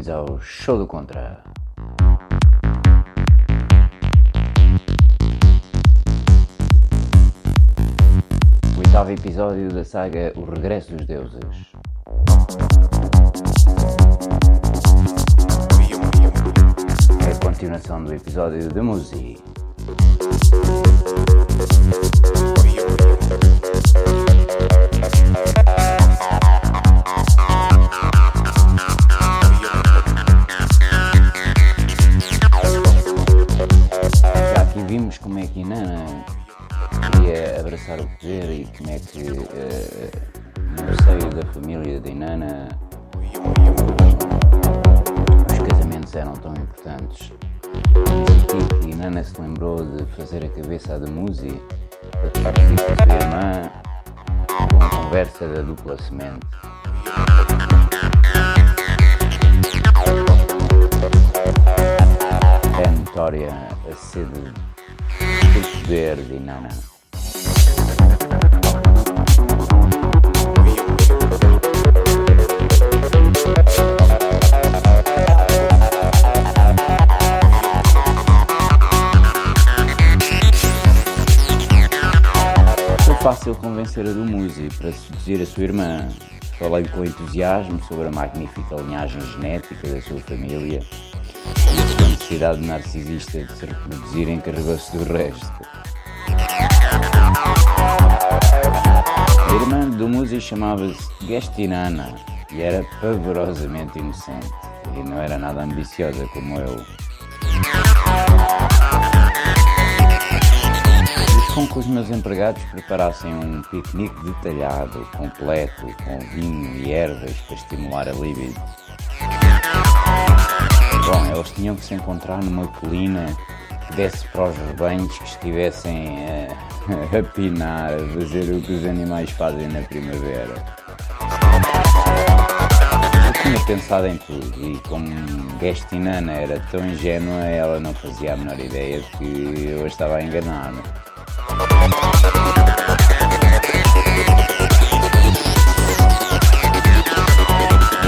bem-vindos ao Show do Contra. O oitavo episódio da saga O Regresso dos Deuses. É a continuação do episódio de Muzi. Já aqui vimos como é que Inanna queria abraçar o poder e como é que no seio da família de Inanna os casamentos eram tão importantes. E aqui Inanna se lembrou de fazer a cabeça de Muzi para partir com a sua irmã com a conversa da dupla semente. É notória a sede do poder de Inanna. Foi fácil convencer a do Muzi para seduzir a sua irmã. Falei com entusiasmo sobre a magnífica linhagem genética da sua família e a sua necessidade narcisista de se reproduzir encarregou-se do resto. A irmã do Muzi chamava-se Gestinana e era pavorosamente inocente e não era nada ambiciosa como eu. Fiz com que os meus empregados preparassem um piquenique detalhado, completo, com vinho e ervas para estimular a libido. Bom, eles tinham que se encontrar numa colina que desse para os rebanhos que estivessem a pinar, a fazer o que os animais fazem na primavera. Eu tinha pensado em tudo e como Gestinana era tão ingênua, ela não fazia a menor ideia de que eu a estava a enganar.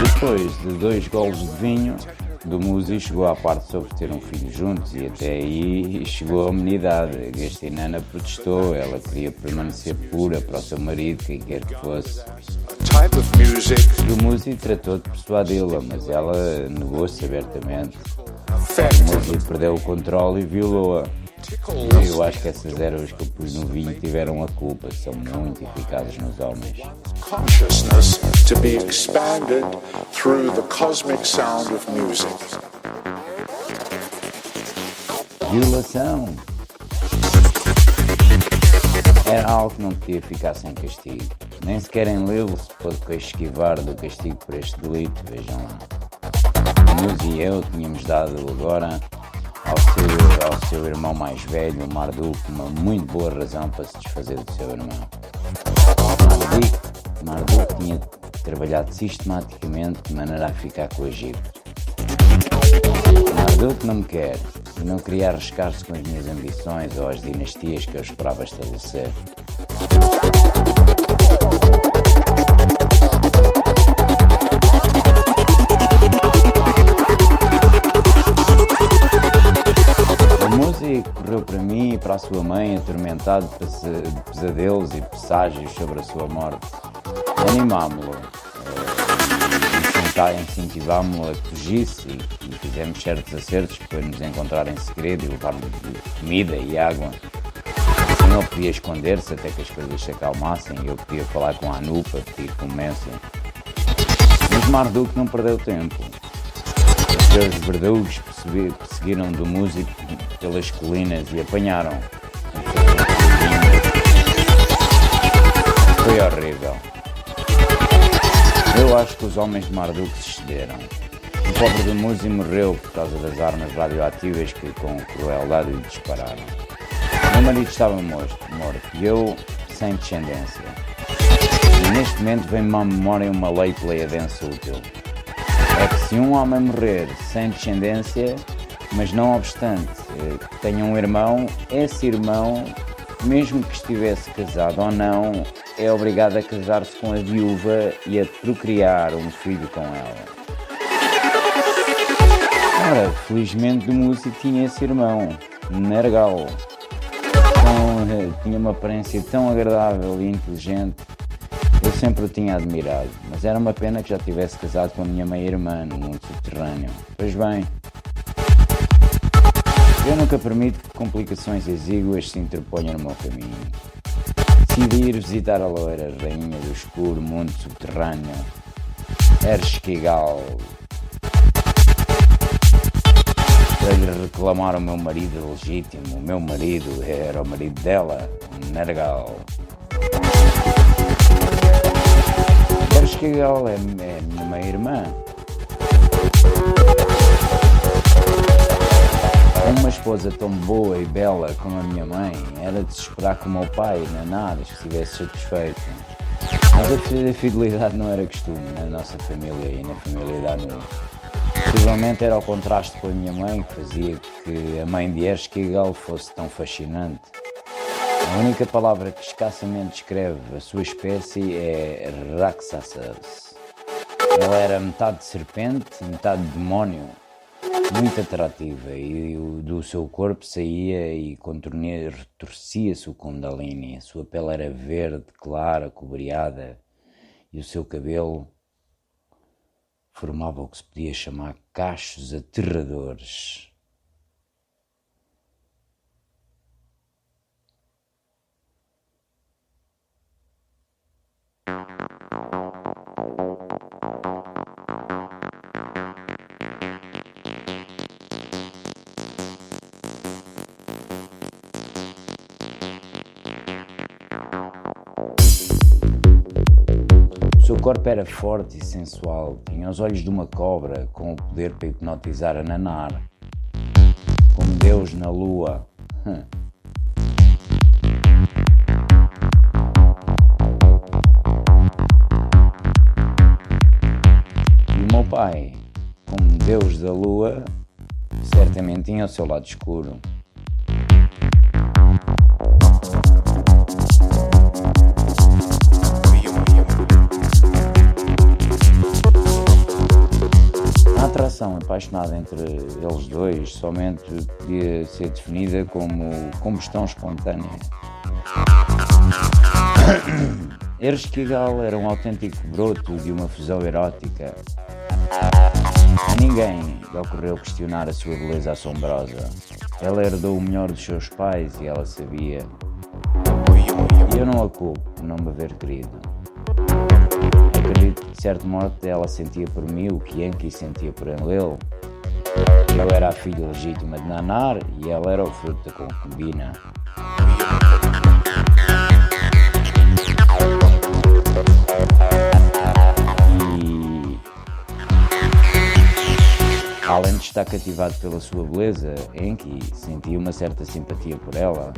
Depois de 2 golos de vinho, do Muzi chegou à parte sobre ter um filho juntos e até aí chegou a humanidade. A Gestinana protestou, ela queria permanecer pura para o seu marido, quem quer que fosse. O Muzi tratou de persuadi-la, mas ela negou-se abertamente. O Muzi perdeu o controle e violou-a. Eu acho que essas ervas que eu pus no vinho tiveram a culpa, são muito eficazes nos homens. Consciousness to be expanded through the cosmic sound of music. Violação era algo que não podia ficar sem castigo. Nem sequer em livro se pôde esquivar do castigo por este delito, vejam lá. Muzi e eu tínhamos dado agora ao seu irmão mais velho, Marduk, uma muito boa razão para se desfazer do seu irmão. Marduk tinha trabalhado sistematicamente de maneira a ficar com o Egito. Marduk não me quer e não queria arriscar-se com as minhas ambições ou as dinastias que eu esperava estabelecer. Correu para mim e para a sua mãe, atormentado de pesadelos e presságios sobre a sua morte. Animámo-lo, incentivámo-lo a que fugisse e fizemos certos acertos para nos encontrar em segredo e levar-lhe comida e água. Assim ele podia esconder-se até que as coisas se acalmassem e eu podia falar com a Anu para pedir clemência. Mas Marduk não perdeu tempo. Os seus verdugos perseguiram do Muzi pelas colinas e apanharam. Foi horrível. Eu acho que os homens de Marduk se excederam. O pobre do Muzi morreu por causa das armas radioativas que com crueldade lhe dispararam. Meu marido estava morto e eu sem descendência. E neste momento vem-me à memória uma lei de leiadença útil. É que se um homem morrer sem descendência, mas não obstante tenha um irmão, esse irmão, mesmo que estivesse casado ou não, é obrigado a casar-se com a viúva e a procriar um filho com ela. Ora, felizmente o músico tinha esse irmão, Nergal. Tinha uma aparência tão agradável e inteligente, eu sempre o tinha admirado, mas era uma pena que já tivesse casado com a minha meia-irmã no mundo subterrâneo. Pois bem, eu nunca permito que complicações exíguas se interponham no meu caminho. Decidi ir visitar a loira rainha do escuro mundo subterrâneo, Ereshkigal, para lhe reclamar o meu marido legítimo. O meu marido era o marido dela, Nergal. Ereshkigal é minha meia-irmã. Uma esposa tão boa e bela como a minha mãe era de se esperar que o meu pai, Nanar, estivesse satisfeito. Mas a fidelidade não era costume na nossa família e na família da Anu. Possivelmente era o contraste com a minha mãe que fazia que a mãe de Ereshkigal fosse tão fascinante. A única palavra que escassamente descreve a sua espécie é Rakshasas. Ela era metade serpente, metade demónio, muito atrativa, e do seu corpo saía e retorcia-se o Kundalini. A sua pele era verde, clara, cobreada, e o seu cabelo formava o que se podia chamar cachos aterradores. O seu corpo era forte e sensual, tinha os olhos de uma cobra com o poder para hipnotizar a Nanar, como Deus na lua. E o meu pai, como Deus da lua, certamente tinha o seu lado escuro. A atração apaixonada entre eles dois somente podia ser definida como combustão espontânea. Ereshkigal era um autêntico broto de uma fusão erótica. A ninguém lhe ocorreu questionar a sua beleza assombrosa. Ela herdou o melhor dos seus pais e ela sabia. E eu não a culpo por não me haver querido. Acredito que de certo modo ela sentia por mim o que Enki sentia por Enlil. Eu era a filha legítima de Nanar e ela era o fruto da concubina. E além de estar cativado pela sua beleza, Enki sentia uma certa simpatia por ela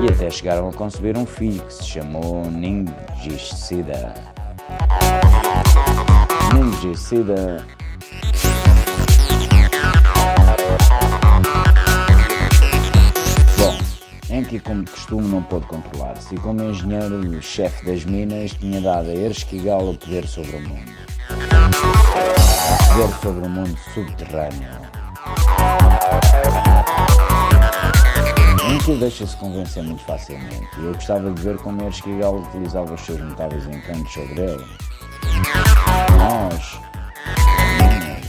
e até chegaram a conceber um filho que se chamou Ningisida. Ningisida Enki, como de costume, não pôde controlar-se e, como engenheiro-chefe das minas, tinha dado a Ereshkigal o poder sobre o mundo. O poder sobre o mundo subterrâneo. Enki deixa-se convencer muito facilmente e eu gostava de ver como Ereshkigal utilizava os seus notáveis encantos sobre ele. Nós, meninas,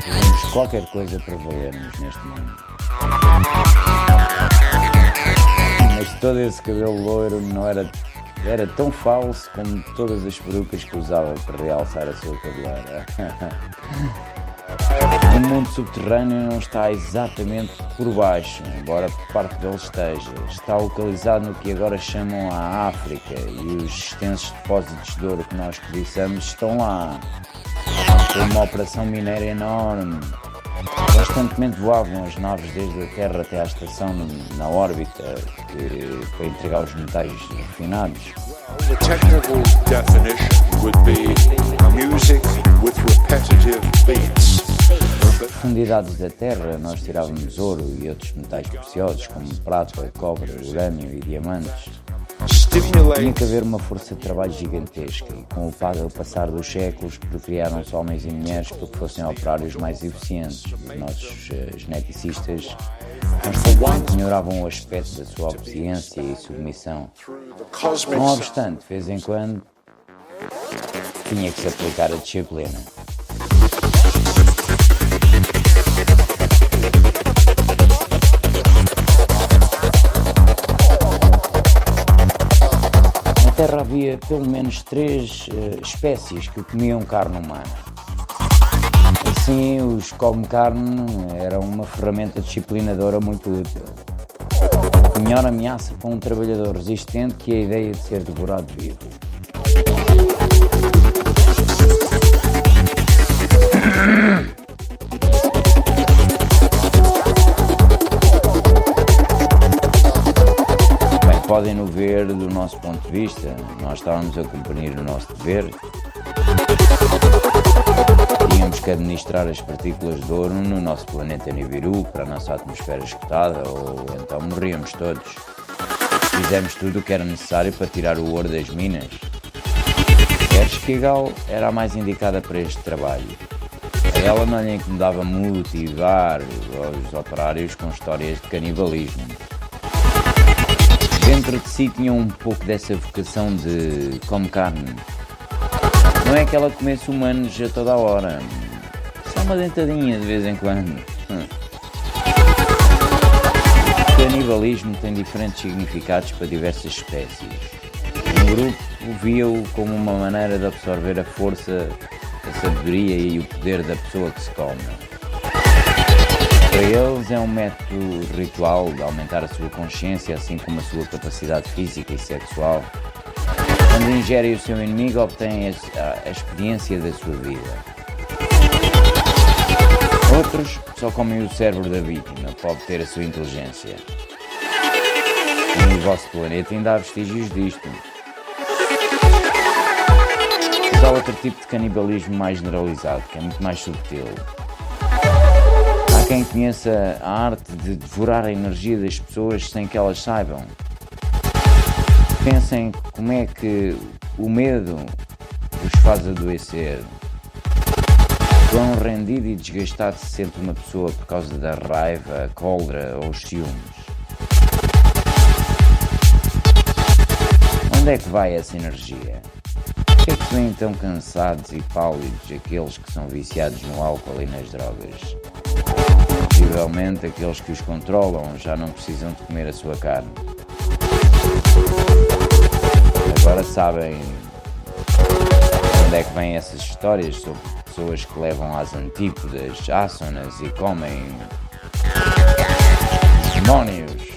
fazemos qualquer coisa para valermos neste mundo. Mas todo esse cabelo loiro não era tão falso como todas as perucas que usava para realçar a sua cabeleira. O mundo subterrâneo não está exatamente por baixo, embora por parte dele esteja. Está localizado no que agora chamam a África e os extensos depósitos de ouro que nós cobiçamos estão lá. Foi uma operação mineira enorme. Constantemente voavam as naves desde a Terra até à estação na órbita para entregar os metais refinados. The technical definition would be music with repetitive beats. Das profundidades da Terra nós tirávamos ouro e outros metais preciosos como prata, cobre, urânio e diamantes. Tinha stimulate que haver uma força de trabalho gigantesca e com o passar dos séculos procriaram-se homens e mulheres para que fossem operários mais eficientes. Os nossos geneticistas constantemente melhoravam o aspecto da sua obediência e submissão. the cosmic Não sound. obstante, de vez em quando, tinha que se aplicar a disciplina. Na Terra havia pelo menos 3 espécies que comiam carne humana. Assim, os come-carne eram uma ferramenta disciplinadora muito útil. Melhor ameaça para um trabalhador resistente que a ideia de ser devorado vivo. Bem, podem-no ver do nosso ponto de vista. Nós estávamos a cumprir o nosso dever. Tínhamos que administrar as partículas de ouro no nosso planeta Nibiru para a nossa atmosfera esgotada, ou então morríamos todos. Fizemos tudo o que era necessário para tirar o ouro das minas. Erskigal era a mais indicada para este trabalho. A ela não lhe incomodava motivar os operários com histórias de canibalismo. Dentro de si tinham um pouco dessa vocação de come carne. Não é que ela comesse humanos a toda a hora, só uma dentadinha de vez em quando. O canibalismo tem diferentes significados para diversas espécies. Um grupo via-o como uma maneira de absorver a força, a sabedoria e o poder da pessoa que se come. Para eles é um método ritual de aumentar a sua consciência, assim como a sua capacidade física e sexual. Quando ingerem o seu inimigo, obtêm a experiência da sua vida. Outros só comem o cérebro da vítima para obter a sua inteligência. E no vosso planeta ainda há vestígios disto. Mas há outro tipo de canibalismo mais generalizado, que é muito mais subtil. Há quem conheça a arte de devorar a energia das pessoas sem que elas saibam. Pensem como é que o medo os faz adoecer. Quão rendido e desgastado se sente uma pessoa por causa da raiva, a cólera ou os ciúmes. Onde é que vai essa energia? Por que é que se veem tão cansados e pálidos aqueles que são viciados no álcool e nas drogas? Possivelmente aqueles que os controlam já não precisam de comer a sua carne. Agora sabem onde é que vêm essas histórias sobre pessoas que levam às antípodas, ásanas e comem demónios.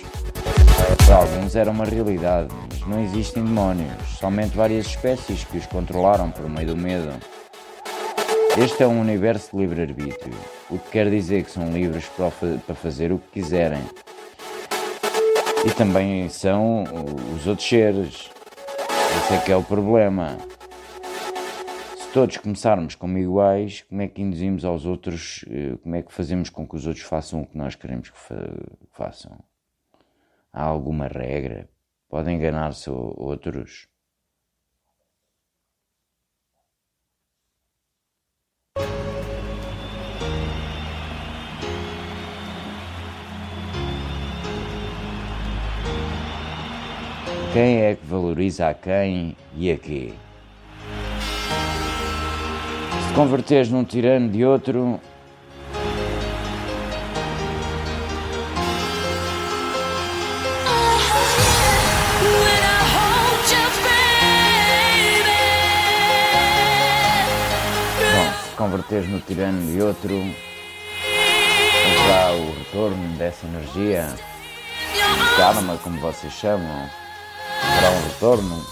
Para alguns era uma realidade, mas não existem demónios, somente várias espécies que os controlaram por meio do medo. Este é um universo de livre-arbítrio, o que quer dizer que são livres para fazer o que quiserem. E também são os outros seres. Esse é que é o problema. Se todos começarmos como iguais, como é que induzimos aos outros, como é que fazemos com que os outros façam o que nós queremos que façam? Há alguma regra? Podem enganar-se outros? Quem é que valoriza a quem e a quê? Se te converteres num tirano de outro, se converteres no tirano de outro, haverá o retorno dessa energia, karma, como vocês chamam, haverá um retorno.